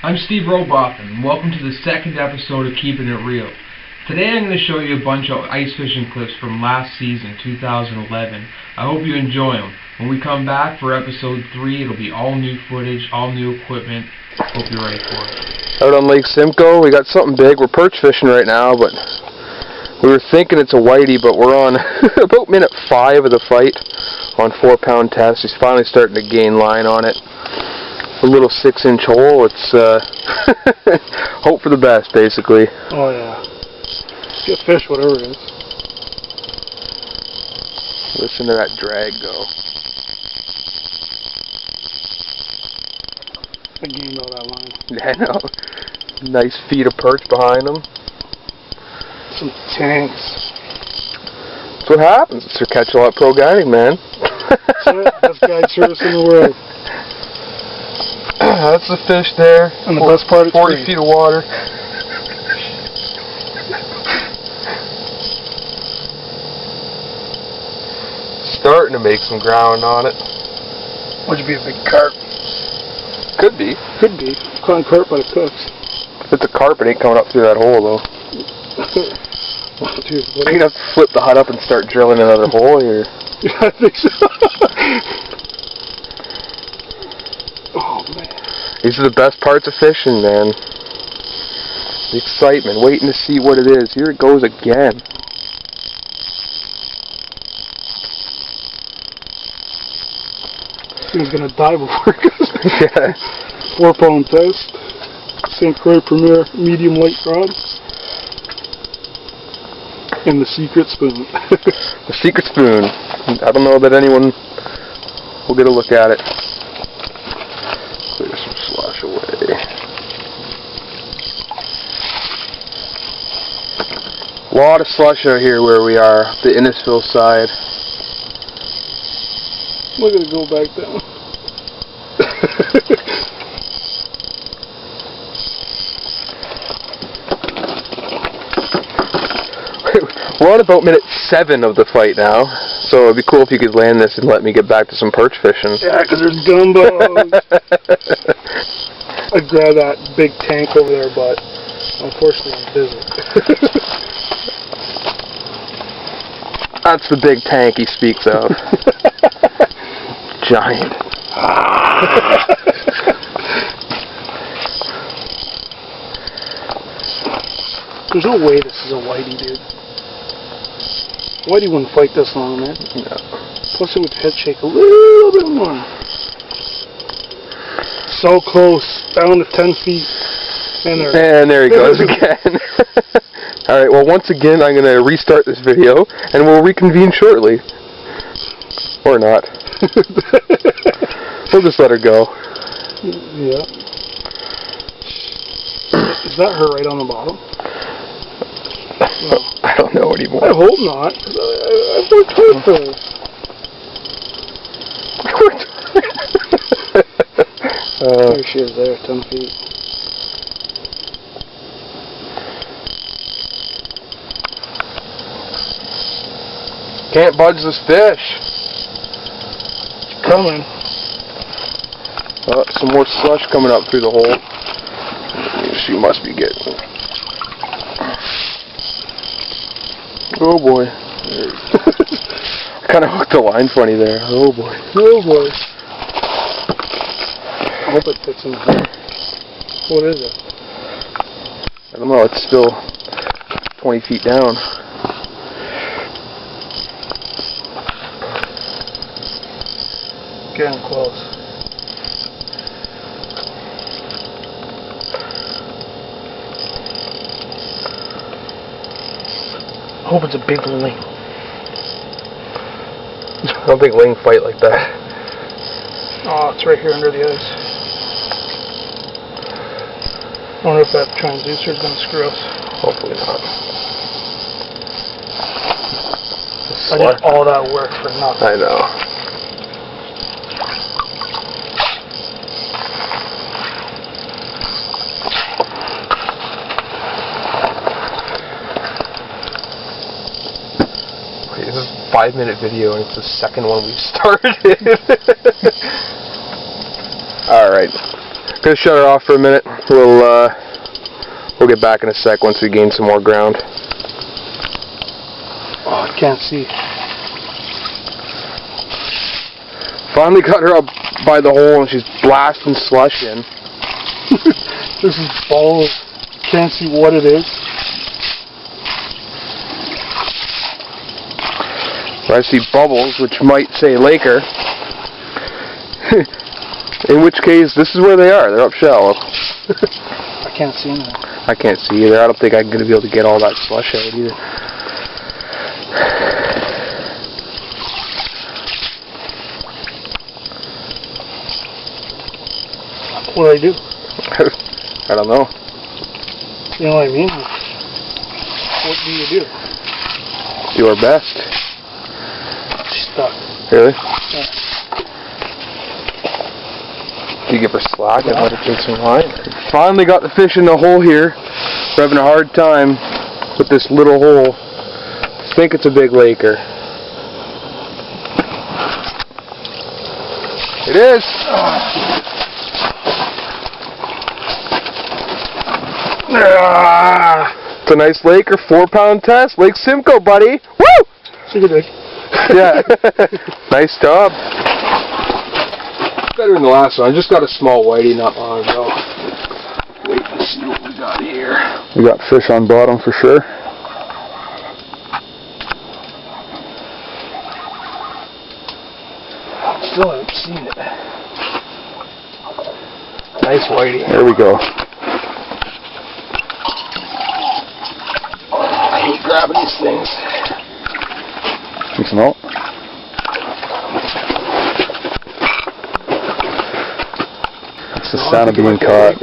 I'm Steve Robotham, and welcome to the second episode of Keeping It Real. Today I'm going to show you a bunch of ice fishing clips from last season, 2011. I hope you enjoy them. When we come back for episode 3, it'll be all new footage, all new equipment. Hope you're ready for it. Out on Lake Simcoe, we got something big. We're perch fishing right now, but we were thinking it's a whitey, but we're on about minute 5 of the fight on 4-pound test. He's finally starting to gain line on it. A little 6-inch hole. It's hope for the best, basically. Oh yeah, get fish, whatever it is. Listen to that drag go. I gained all that line. Yeah, I know. Nice feet of perch behind him. Some tanks. That's what happens. It's your catch-a-lot pro guiding, man. That's it. Best guide service in the world. That's the fish there. And the best part, it's 40 free. feet of water. Starting to make some ground on it. Would you be a big carp? Could be. Could be. Caught carp by the cooks. If it's a carp, it ain't coming up through that hole, though. Dude, I'm going to have to flip the hut up and start drilling another hole here. Yeah, I think so. Oh, man. These are the best parts of fishing, man. The excitement, waiting to see what it is. Here it goes again. He was going to die before it goes. Yeah. 4-pound test. Simcoe Premier medium light rod. And the secret spoon. The secret spoon. I don't know that anyone will get a look at it. Clear some slosh away. A lot of slush out here where we are, the Innisfil side. Look at it go back down. We're on about minute 7 of the fight now, so it'd be cool if you could land this and let me get back to some perch fishing. Yeah, because there's gumbos. I'd grab that big tank over there, but unfortunately I'm busy. That's the big tank he speaks of. Giant. There's no way this is a whitey, dude. Whitey wouldn't fight this long, man. No. Plus it would head shake a little bit more. So close, down to 10 feet. And there he goes again. Alright, well once again I'm going to restart this video and we'll reconvene shortly. Or not. We'll just let her go. Yeah. Is that her right on the bottom? No. I don't know anymore. I hope not. I've worked hard for this. There she is there, 10 feet. Can't budge this fish. It's coming. Some more slush coming up through the hole. She must be getting. Oh boy. I kind of hooked the line funny there. Oh boy. Oh boy. I hope it fits in the hole. What is it? I don't know, it's still 20 feet down. Getting close. I hope it's a big ling. I don't think ling fight like that. Oh, it's right here under the ice. I wonder if that transducer is going to screw us. Hopefully not. I did all that work for nothing. I know. This is a 5-minute video and it's the second one we've started. Alright. Gonna shut her off for a minute. We'll get back in a sec once we gain some more ground. Oh, I can't see. Finally got her up by the hole and she's blasting slush in. This is balls. Can't see what it is. I see bubbles, which might say Laker. In which case, this is where they are. They're up shallow. I can't see anything. I can't see either. I don't think I'm going to be able to get all that slush out either. What do I do? I don't know. You know what I mean? What do you do? Do our best. Stuck. Really? Yeah. You give her slack and let her take some line. Finally got the fish in the hole here. We're having a hard time with this little hole. I think it's a big Laker. It is. It's a nice Laker, 4-pound test. Lake Simcoe, buddy. Woo! Sugar dick. Yeah. Nice job. Better than the last one. I just got a small whitey not long ago. Wait and see what we got here. We got fish on bottom for sure. Still haven't seen it. Nice whitey. There we go. I hate grabbing these things. You smell? It's the sound of being caught.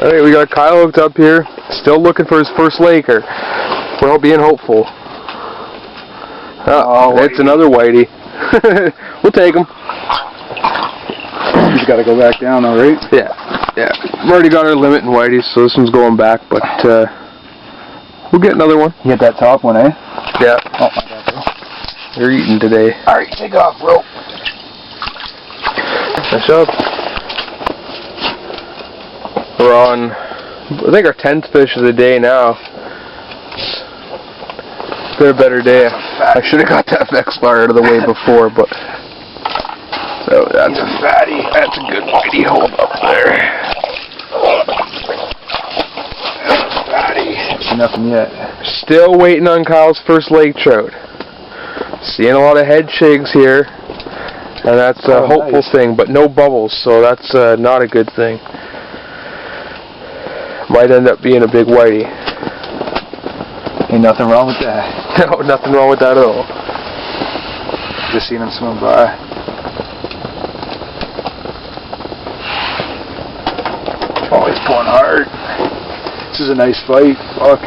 Alright, we got Kyle hooked up here. Still looking for his first Laker. Well, being hopeful. Oh, it's another whitey. We'll take him. He's got to go back down, all right? Yeah, yeah. We've already got our limit in whiteys, so this one's going back, but we'll get another one. You hit that top one, eh? Yeah. Oh, my God, bro. You're eating today. Alright, take off, bro. Nice job. We're on, I think, our 10th fish of the day now. It's been a better day. I should have got that Vex bar out of the way before, but so that's a fatty. That's a good whitey hold up there. That's a fatty. See nothing yet. Still waiting on Kyle's first lake trout. Seeing a lot of head shags here, and that's a hopeful thing, but no bubbles, so that's not a good thing. Might end up being a big whitey. Ain't nothing wrong with that. No, nothing wrong with that at all. Just seen him swim by. Oh, he's pulling hard. This is a nice fight. Fuck.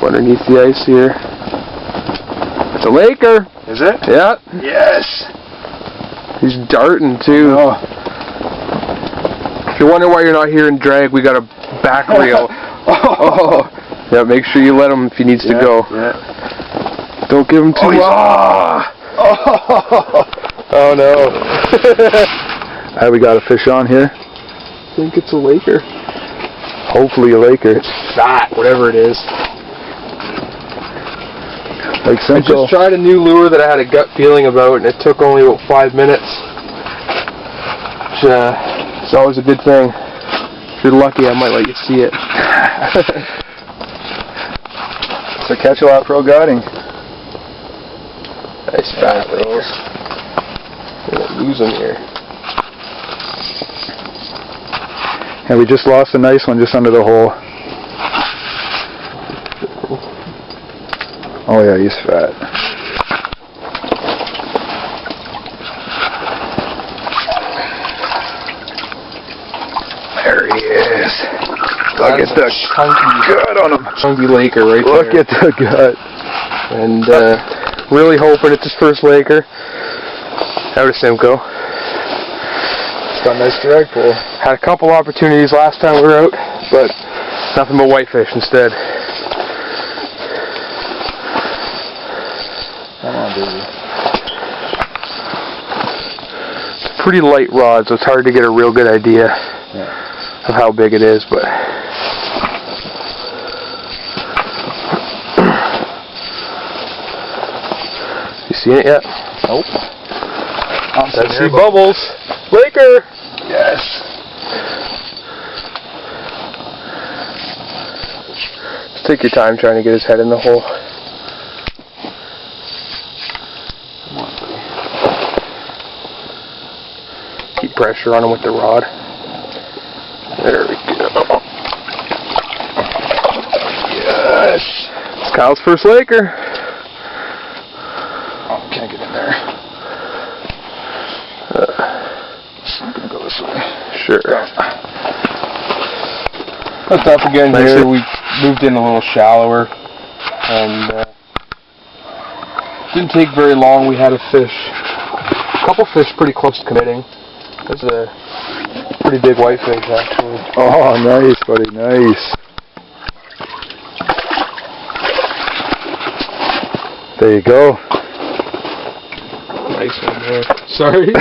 Underneath the ice here. It's a Laker. Is it? Yeah. Yes. He's darting too. Oh. If you're wondering why you're not hearing drag, we got a back reel. Oh. Yeah, make sure you let him if he needs to go. Yeah. Don't give him too much. Oh no. We got a fish on here. I think it's a Laker. Hopefully a Laker. It's fat, whatever it is. Like I Simcoe. just tried a new lure that I had a gut feeling about, and it took only about 5 minutes. Which, it's always a good thing. If you're lucky, I might let you see it. So catch a lot pro guiding. Nice fat those. We're gonna lose them here. And we just lost a nice one just under the hole. Oh yeah, he's fat. There he is. Look at the gut on him. Chunky Laker right Look there. at the gut. And really hoping it's his first Laker. Out of Simcoe. It's got a nice drag pull. Had a couple opportunities last time we were out, but nothing but whitefish instead. Come on, baby. pretty light rod, so it's hard to get a real good idea of how big it is, but you seen it yet? Nope. I see bubbles. Laker! Yes. Just take your time trying to get his head in the hole. Keep pressure on him with the rod. There we go. Yes! It's Kyle's first Laker. Oh, can't get in there. I'm gonna go this way. Sure. That's up again Nice. here. We moved in a little shallower, and didn't take very long. We had a fish, a couple fish pretty close to committing. There's a pretty big whitefish actually. Oh, nice, buddy, nice. There you go. Nice one there. Sorry.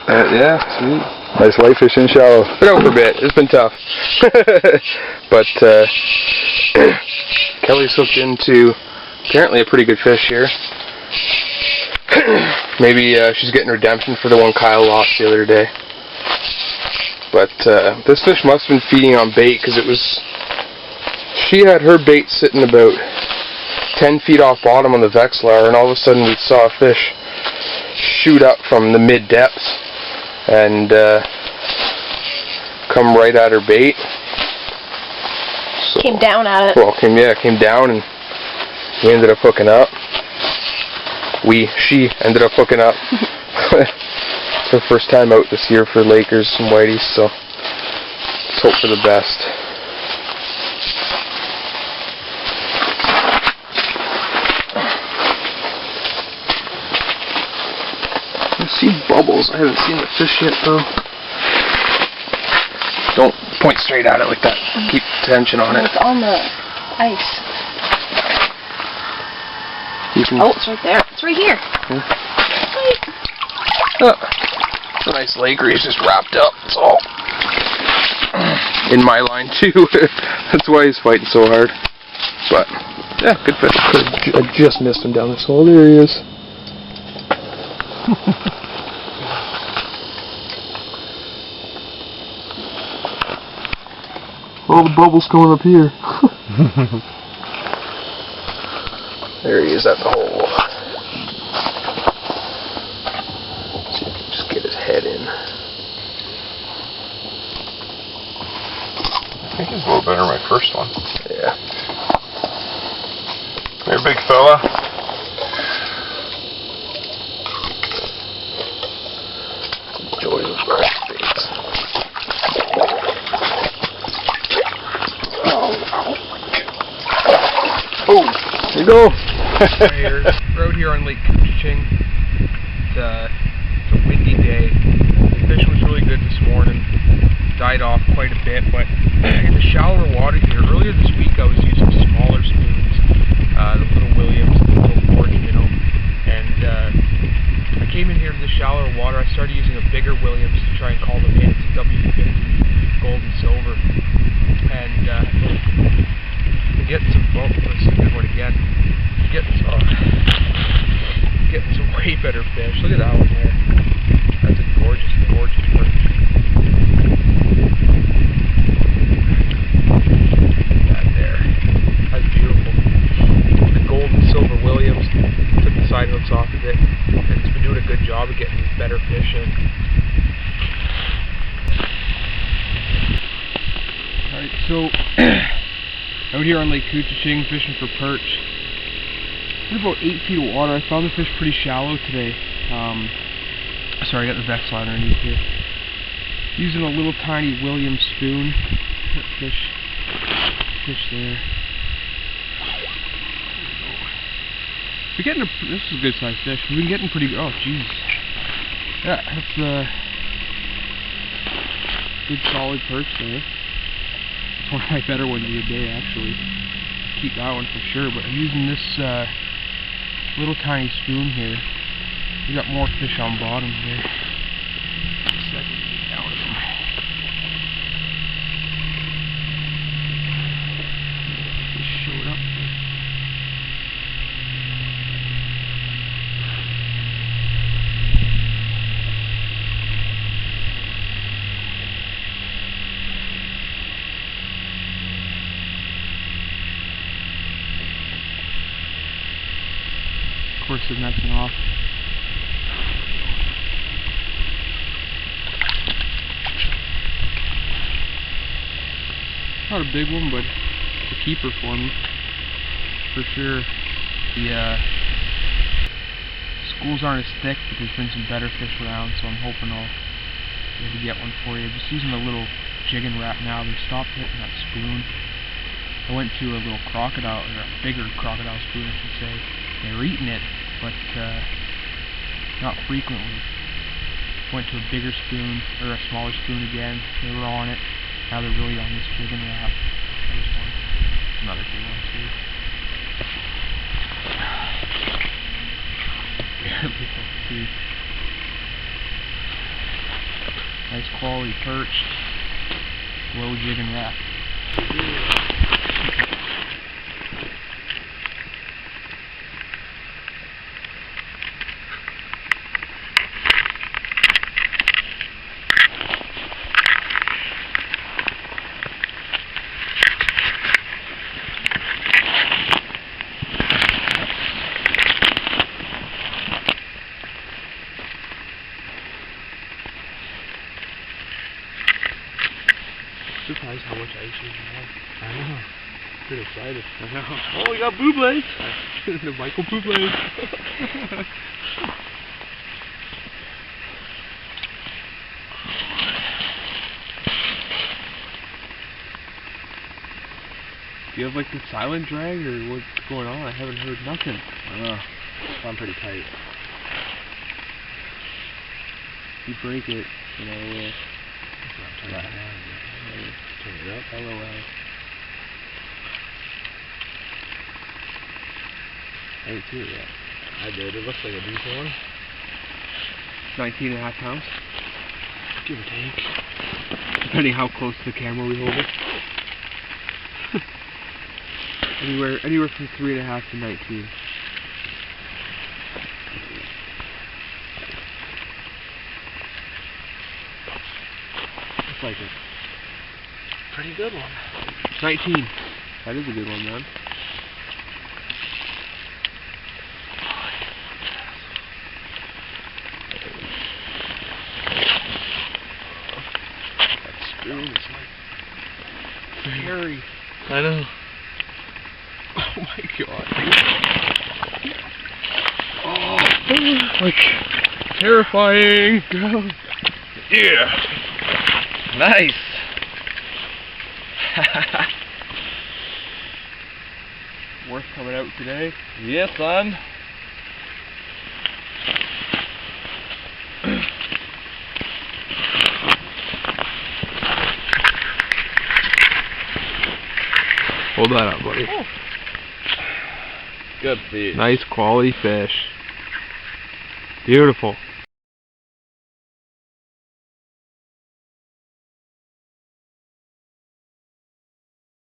Yeah, sweet. Nice whitefish in shallow. Been out for a bit. It's been tough. But Kelly's hooked into apparently a pretty good fish here. Maybe she's getting redemption for the one Kyle lost the other day. But this fish must have been feeding on bait, because she had her bait sitting about 10 feet off bottom on the Vexlar, and all of a sudden we saw a fish shoot up from the mid depths and come right at her bait. So, came down at it. well, came down, and we ended up hooking up. She ended up hooking up. It's her first time out this year for Lakers and Whiteys, so let's hope for the best. I see bubbles. I haven't seen the fish yet, though. Don't point straight at it like that. Keep tension on it. It's on the ice. You can, Oh, it's right there. It's right here. it's a nice Laker. He's just wrapped up. That's all. In my line, too. That's why he's fighting so hard. But, yeah, good fish. I just missed him down this hole. There he is. All the bubbles coming up here. There he is at the hole. See if I can just get his head in. I think he's a little better than my first one. Yeah. Come here, big fella. Joy of grass baits. Oh, there you go. We're out here on Lake Keepin. It's a windy day. The fish was really good this morning. Died off quite a bit, but in the shallower water here, earlier this week I was using smaller spoons, the little Williams, the little Forge minnow, and I came in here to the shallower water. I started using a bigger Williams to try and call them in. It's a W50 gold and silver, and I'm getting some, oh, let's see a good one again. Getting some way better fish. Look at that one there. That's a gorgeous, gorgeous perch. That there. That's beautiful. The gold and silver Williams. Took the side hooks off of it, and it's been doing a good job of getting better fish in. Alright, so out here on Lake Keepin fishing for perch. There's about 8 feet of water. I found the fish pretty shallow today. Sorry, I got the Vexlar underneath here. Using a little tiny Williams spoon. Fish there. We're getting this is a good sized fish. We've been getting pretty. Oh, jeez. Yeah, that's good solid perch there. It's one of my better ones of the day, actually. Keep that one for sure. But I'm using this little tiny spoon here. We got more fish on bottom here. Second to get down to them. Just showed up here. Of course, they're messing off. Not a big one, but it's a keeper for me, for sure. The schools aren't as thick, but there's been some better fish around, so I'm hoping I'll be able to get one for you. Just using a little jigging wrap now. They stopped hitting that spoon. I went to a little crocodile, or a bigger crocodile spoon, I should say. They were eating it, but not frequently. Went to a bigger spoon, or a smaller spoon again. They were on it. Now they're really on this jigging wrap. There's one. Another big one too. Barely able to see. Nice quality perch. Low jigging wrap. Surprised how much ice we have. I know. Pretty excited. I know. Oh, we got booblades! The Michael booblades. Do you have like the silent drag or what's going on? I haven't heard nothing. I know. I'm pretty tight. If you break it, you know, we'll turn it down. Turn it up. LOL. I didn't see it yet. I did. It looks like a decent one. 19.5 pounds. Give or take. Depending how close to the camera we hold it. Anywhere from 3.5 to 19. Looks like it. Pretty good one. 19. That is a good one, man. That spoon is like very. I know. Oh my god. Oh, like terrifying. Yeah. Nice. Worth coming out today. Yes, son. Hold that up, buddy. Oh. Good fish. Nice quality fish. Beautiful.